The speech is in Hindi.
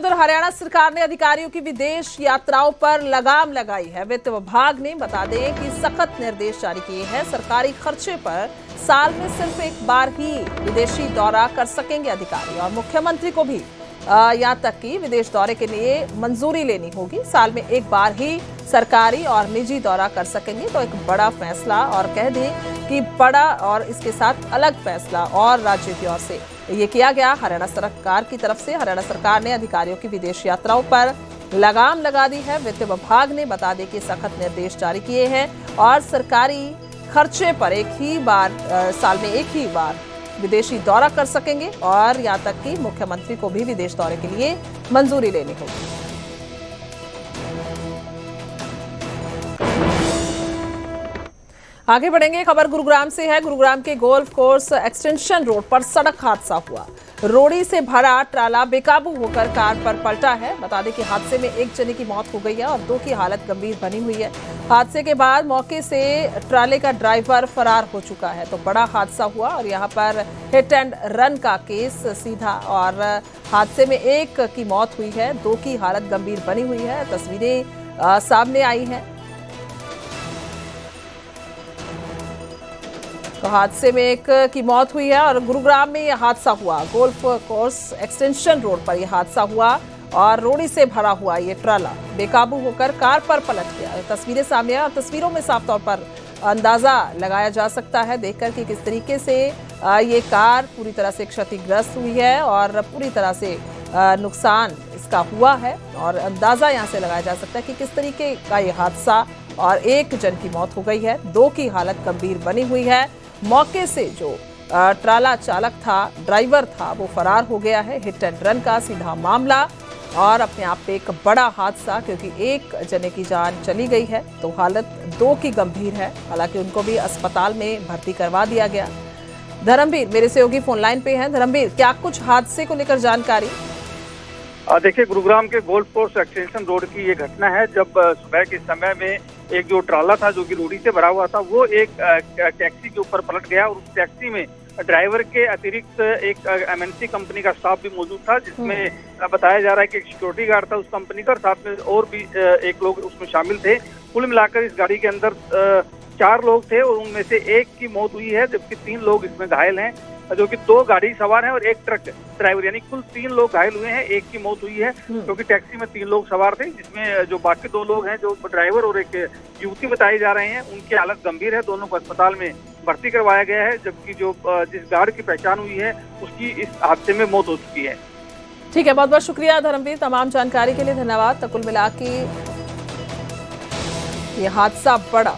उधर हरियाणा सरकार ने अधिकारियों की विदेश यात्राओं पर लगाम लगाई है। वित्त विभाग ने बता दें कि सख्त निर्देश जारी किए हैं। सरकारी खर्चे पर साल में सिर्फ एक बार ही विदेशी दौरा कर सकेंगे अधिकारी, और मुख्यमंत्री को भी यहाँ तक कि विदेश दौरे के लिए मंजूरी लेनी होगी। साल में एक बार ही सरकारी और निजी दौरा कर सकेंगे। तो एक बड़ा फैसला, और कह दें कि बड़ा और इसके साथ अलग फैसला और राज्य की ओर से ये किया गया। हरियाणा सरकार की तरफ से हरियाणा सरकार ने अधिकारियों की विदेश यात्राओं पर लगाम लगा दी है। वित्त विभाग ने बता दें कि सख्त निर्देश जारी किए हैं और सरकारी खर्चे पर साल में एक ही बार विदेशी दौरा कर सकेंगे, और यहाँ तक कि मुख्यमंत्री को भी विदेश दौरे के लिए मंजूरी लेनी होगी। आगे बढ़ेंगे, खबर गुरुग्राम से है। गुरुग्राम के गोल्फ कोर्स एक्सटेंशन रोड पर सड़क हादसा हुआ। रोड़ी से भरा ट्राला बेकाबू होकर कार पर पलटा है। बता दें कि हादसे में एक जने की मौत हो गई है और 2 की हालत गंभीर बनी हुई है। हादसे के बाद मौके से ट्राले का ड्राइवर फरार हो चुका है। तो बड़ा हादसा हुआ और यहाँ पर हिट एंड रन का केस सीधा, और हादसे में 1 की मौत हुई है, 2 की हालत गंभीर बनी हुई है। तस्वीरें सामने आई हैं। तो हादसे में 1 की मौत हुई है और गुरुग्राम में यह हादसा हुआ। गोल्फ कोर्स एक्सटेंशन रोड पर यह हादसा हुआ और रोड़ी से भरा हुआ ये ट्राला बेकाबू होकर कार पर पलट गया। तस्वीरें सामने आई और तस्वीरों में साफ तौर पर अंदाजा लगाया जा सकता है देखकर कि किस तरीके से ये कार पूरी तरह से क्षतिग्रस्त हुई है और पूरी तरह से नुकसान इसका हुआ है। और अंदाजा यहाँ से लगाया जा सकता है कि किस तरीके का ये हादसा, और 1 जन की मौत हो गई है, 2 की हालत गंभीर बनी हुई है। मौके से जो ट्राला चालक था, ड्राइवर था, वो फरार हो गया है। हिट एंड रन का सीधा मामला और अपने आप में एक बड़ा हादसा, क्योंकि 1 जने की जान चली गई है तो हालत 2 की गंभीर है। हालांकि उनको भी अस्पताल में भर्ती करवा दिया गया। धर्मवीर मेरे सहयोगी फोन लाइन पे हैं। धर्मवीर, क्या कुछ हादसे को लेकर जानकारी? देखिए, गुरुग्राम के गोल्फ कोर्स एक्सटेंशन रोड की ये घटना है, जब सुबह के समय में एक जो ट्राला था जो कि रोड़ी से भरा हुआ था, वो एक टैक्सी के ऊपर पलट गया और उस टैक्सी में ड्राइवर के अतिरिक्त एक एमएनसी कंपनी का स्टाफ भी मौजूद था, जिसमें बताया जा रहा है कि एक सिक्योरिटी गार्ड था उस कंपनी का, और साथ में और भी एक लोग उसमें शामिल थे। कुल मिलाकर इस गाड़ी के अंदर 4 लोग थे और उनमें से 1 की मौत हुई है, जबकि 3 लोग इसमें घायल हैं, जो कि 2 गाड़ी सवार हैं और 1 ट्रक ड्राइवर, यानी कुल 3 लोग घायल हुए हैं। 1 की मौत हुई है क्योंकि टैक्सी में 3 लोग सवार थे, जिसमें जो बाकी 2 लोग हैं, जो ड्राइवर और एक युवती बताई जा रहे हैं, उनकी हालत गंभीर है। दोनों को अस्पताल में भर्ती करवाया गया है, जबकि जो जिस गार्ड की पहचान हुई है उसकी इस हादसे में मौत हो चुकी है। ठीक है, बहुत बहुत शुक्रिया धर्मवीर, तमाम जानकारी के लिए धन्यवाद। तो कुल मिला के ये हादसा बड़ा